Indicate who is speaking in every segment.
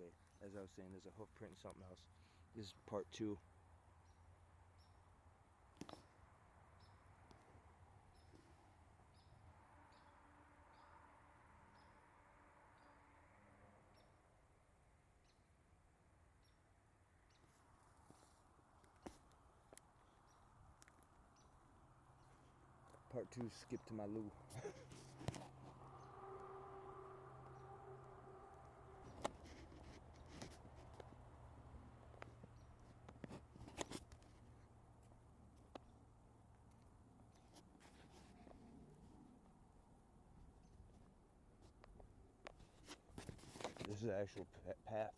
Speaker 1: Okay, as I was saying, there's a hoof print and something else. This is part 2. Part 2, skip to my loo. This is the actual path.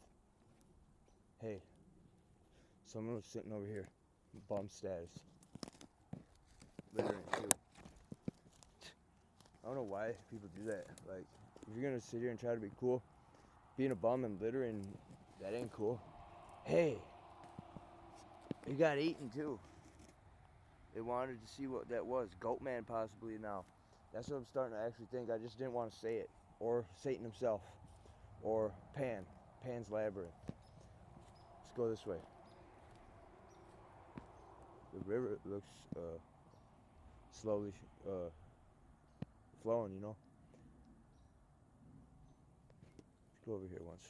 Speaker 1: Hey, someone was sitting over here, bum status. Littering too. I don't know why people do that. Like, if you're gonna sit here and try to be cool, being a bum and littering, that ain't cool. Hey, it got eaten too. It wanted to see what that was. Goatman possibly now. That's what I'm starting to actually think. I just didn't want to say it. Or Satan himself. Or Pan's Labyrinth. Let's go this way. The river looks slowly flowing, you know. Let's go over here once.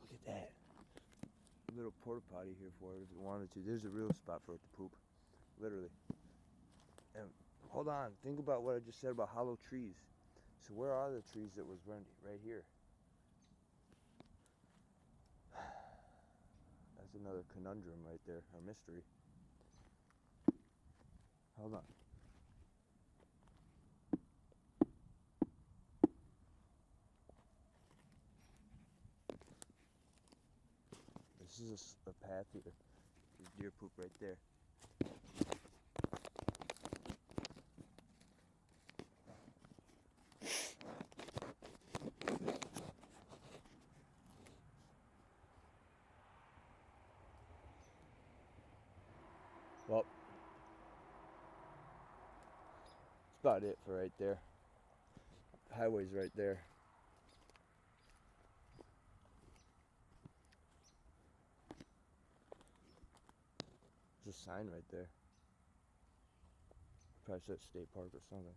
Speaker 1: Look at that. A little porta potty here for it if it wanted to. There's a real spot for it to poop. Literally. And hold on. Think about what I just said about hollow trees. So where are the trees that was right here? That's another conundrum right there, or mystery. Hold on. This is a path here. There's deer poop right there. Well, that's about it for right there. Highway's right there. There's a sign right there. Probably said state park or something.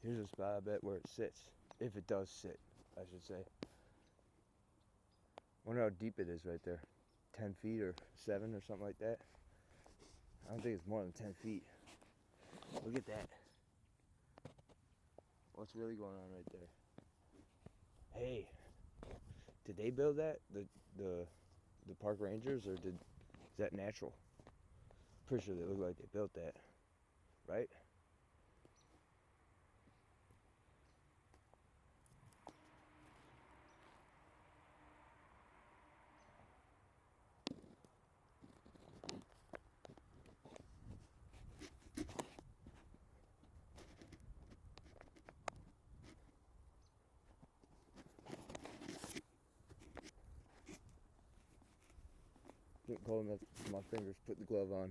Speaker 1: Here's a spot, I bet, where it sits. If it does sit, I should say. Wonder how deep it is right there. 10 feet or 7 or something like that. I don't think it's more than 10 feet. Look at that. What's really going on right there? Hey, did they build that? The park rangers, or is that natural? Pretty sure they look like they built that, right? Getting cold enough for my fingers. Put the glove on.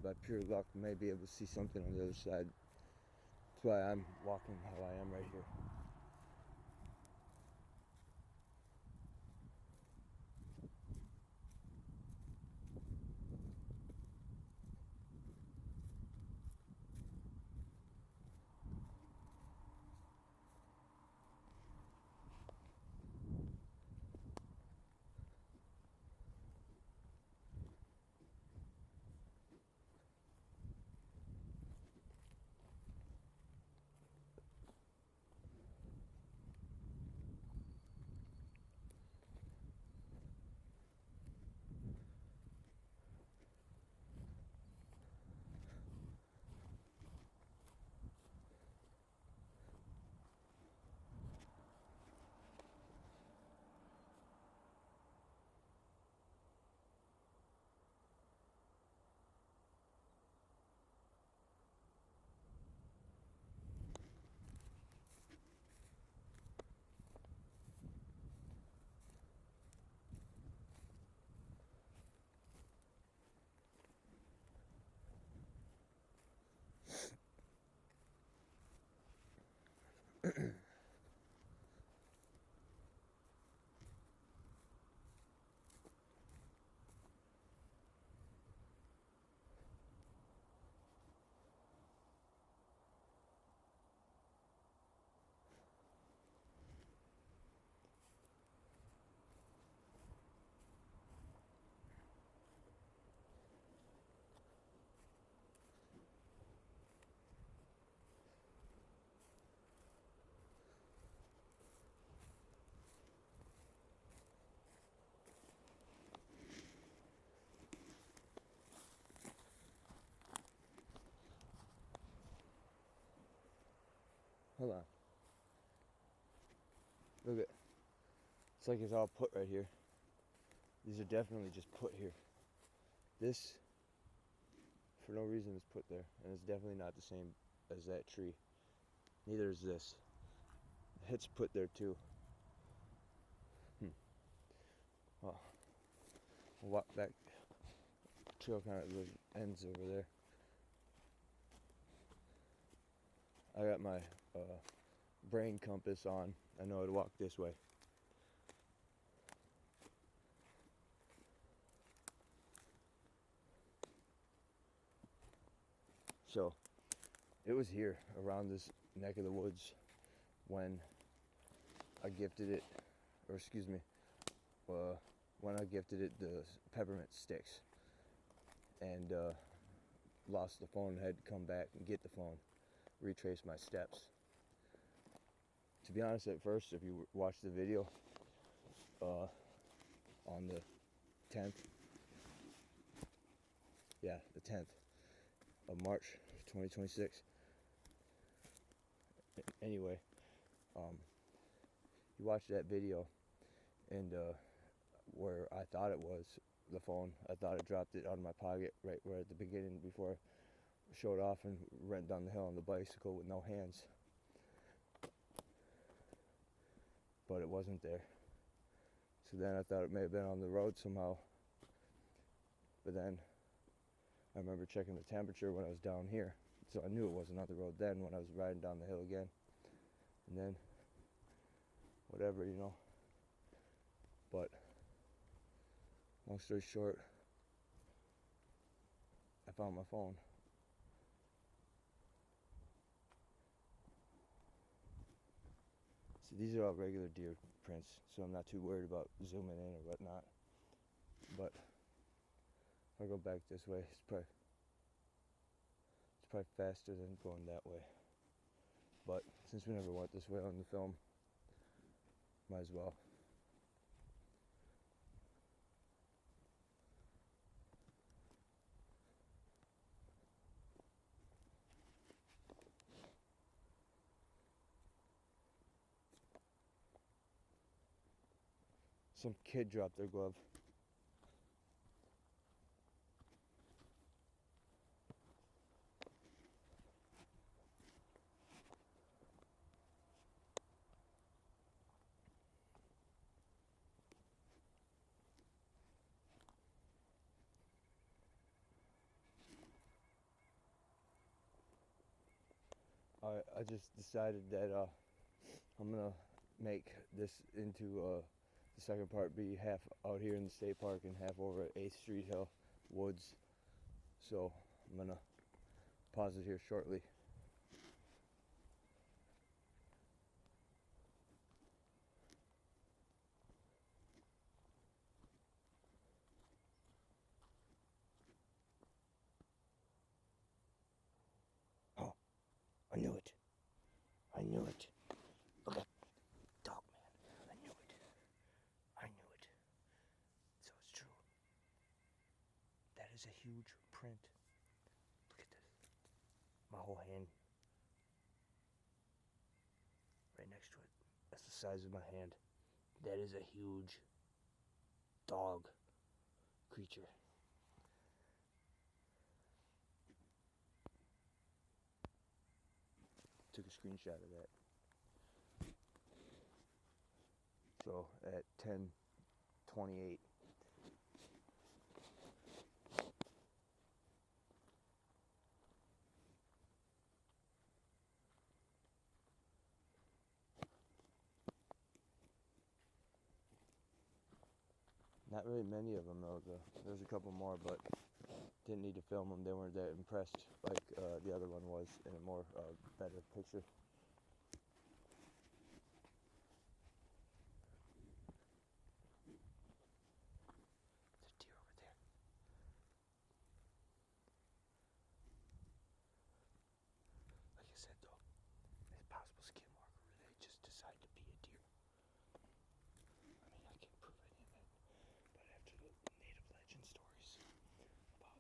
Speaker 1: By pure luck, I may be able to see something on the other side. That's why I'm walking how I am right here. Hold on. Look at, it's like it's all put right here. These are definitely just put here. This, for no reason, is put there, and it's definitely not the same as that tree. Neither is this. It's put there too. Well, I'll walk back. Trail kind of ends over there. I got my brain compass on. I know to walk this way. So it was here around this neck of the woods when I gifted it, or excuse me, when I gifted it the peppermint sticks, and lost the phone, had to come back and get the phone, retrace my steps. To be honest, at first, if you watch the video on the 10th, the 10th of March 2026. Anyway, you watch that video, and where I thought it was the phone, I thought I dropped it out of my pocket right where at the beginning before I showed off and went down the hill on the bicycle with no hands. But it wasn't there. So then I thought it may have been on the road somehow. But then I remember checking the temperature when I was down here. So I knew it wasn't on the road then when I was riding down the hill again. And then, whatever, you know. But, long story short, I found my phone. So these are all regular deer prints, so I'm not too worried about zooming in or whatnot. But if I go back this way, it's probably faster than going that way. But since we never went this way on the film, might as well. Some kid dropped their glove. I just decided that I'm gonna make this into the second part be half out here in the state park and half over at 8th Street Hill Woods. So I'm gonna pause it here shortly. Oh, I knew it. I knew it. Look at dog man. I knew it. I knew it. So it's true. That is a huge print. Look at this. My whole hand. Right next to it. That's the size of my hand. That is a huge dog creature. Took a screenshot of that. So at 10:28. Not really many of them though. There's a couple more, but didn't need to film them. They weren't that impressed like the other one was in a more better picture. There's a deer over there. Like I said though, it's possible skin marker or they just decide to be a deer. I mean, I can't prove any of that, but after the native legend stories about,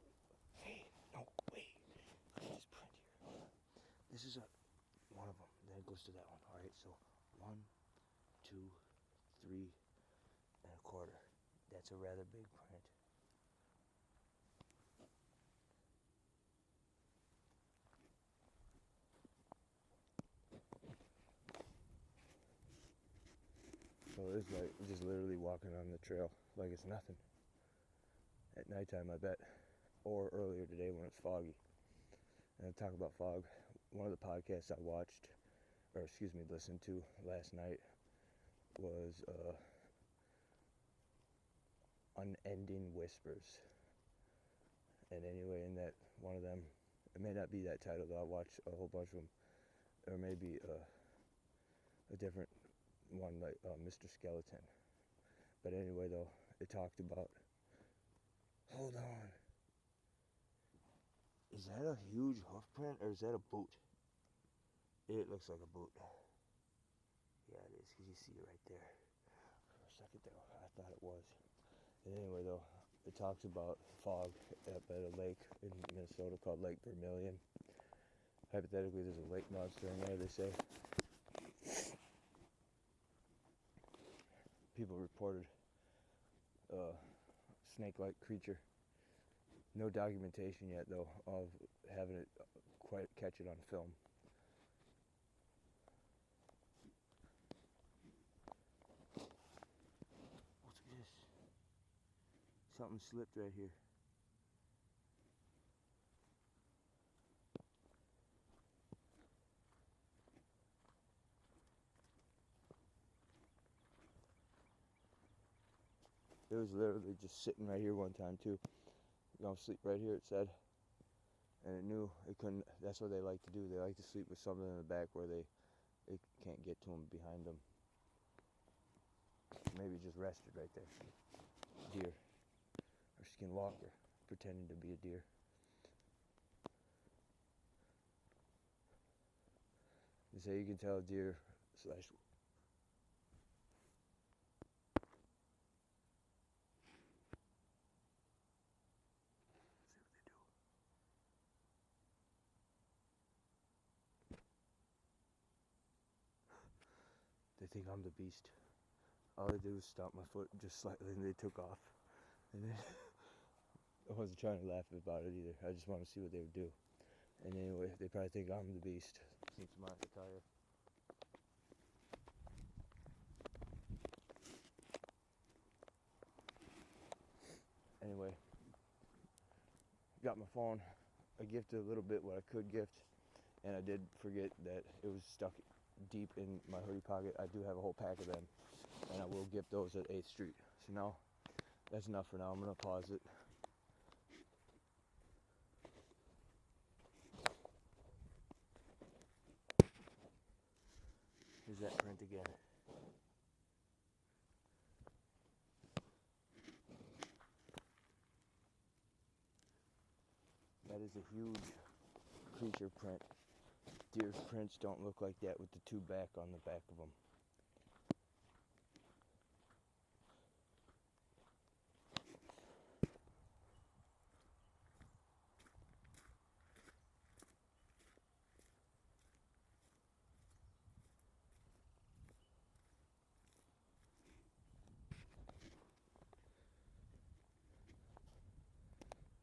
Speaker 1: hey, no, wait, look at this print here. This is one of them. to that one. Alright, so 1, 2, 3 and a quarter. That's a rather big print. So it's like just literally walking on the trail like it's nothing. At nighttime, I bet. Or earlier today when it's foggy. And talk about fog. One of the podcasts I watched, or excuse me, listened to last night was Unending Whispers. And anyway, in that one of them, it may not be that title though. I watched a whole bunch of them, or maybe a different one like Mr. Skeleton. But anyway, though, it talked about. Hold on. Is that a huge hoof print or is that a boot? It looks like a boot. Yeah, it is, because you see it right there. For a second there, I thought it was. And anyway, though, it talks about fog up at a lake in Minnesota called Lake Vermilion. Hypothetically, there's a lake monster in there, they say. People reported a snake-like creature. No documentation yet, though, of having it quite catch it on film. What's this? Something slipped right here. It was literally just sitting right here one time too. Gonna sleep right here, it said. And it knew it couldn't. That's what they like to do. They like to sleep with something in the back where they can't get to them behind them. Maybe just rested right there. Deer. Or skinwalker, pretending to be a deer. They say you can tell a deer slash. They think I'm the beast. All they did was stomp my foot just slightly and they took off. And then I wasn't trying to laugh about it either. I just wanted to see what they would do. And anyway, they probably think I'm the beast since my attire. Anyway, got my phone. I gifted a little bit what I could gift. And I did forget that it was stuck deep in my hoodie pocket. I do have a whole pack of them. And I will gift those at 8th Street. So now, that's enough for now. I'm going to pause it. Here's that print again. That is a huge creature print. Deer's prints don't look like that with the two back on the back of them.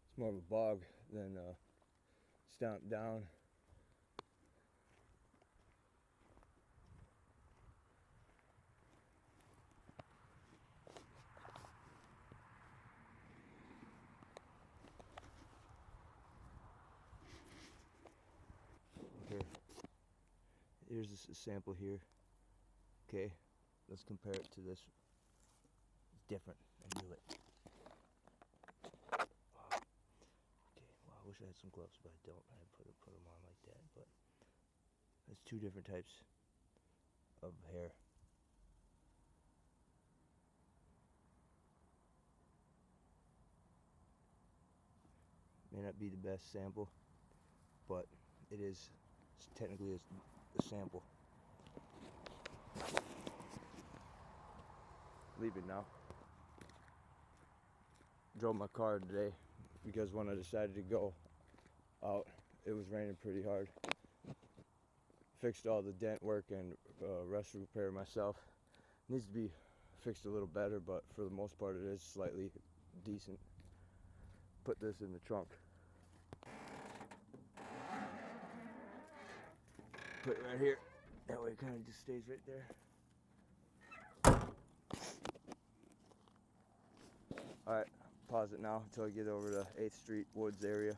Speaker 1: It's more of a bog than stomped down. Okay, here's a sample here. Okay, let's compare it to this. It's different. I knew it. Wow. Okay, well, I wish I had some gloves, but I don't. I put them on like that. But there's two different types of hair. May not be the best sample, but it is technically a sample. Leaving now. Drove my car today because when I decided to go out, it was raining pretty hard. fixed all the dent work and rust repair myself. Needs to be fixed a little better, but for the most part it is slightly decent. Put this in the trunk. Put it right here. That way it kind of just stays right there. Alright, pause it now until I get over to 8th Street Woods area.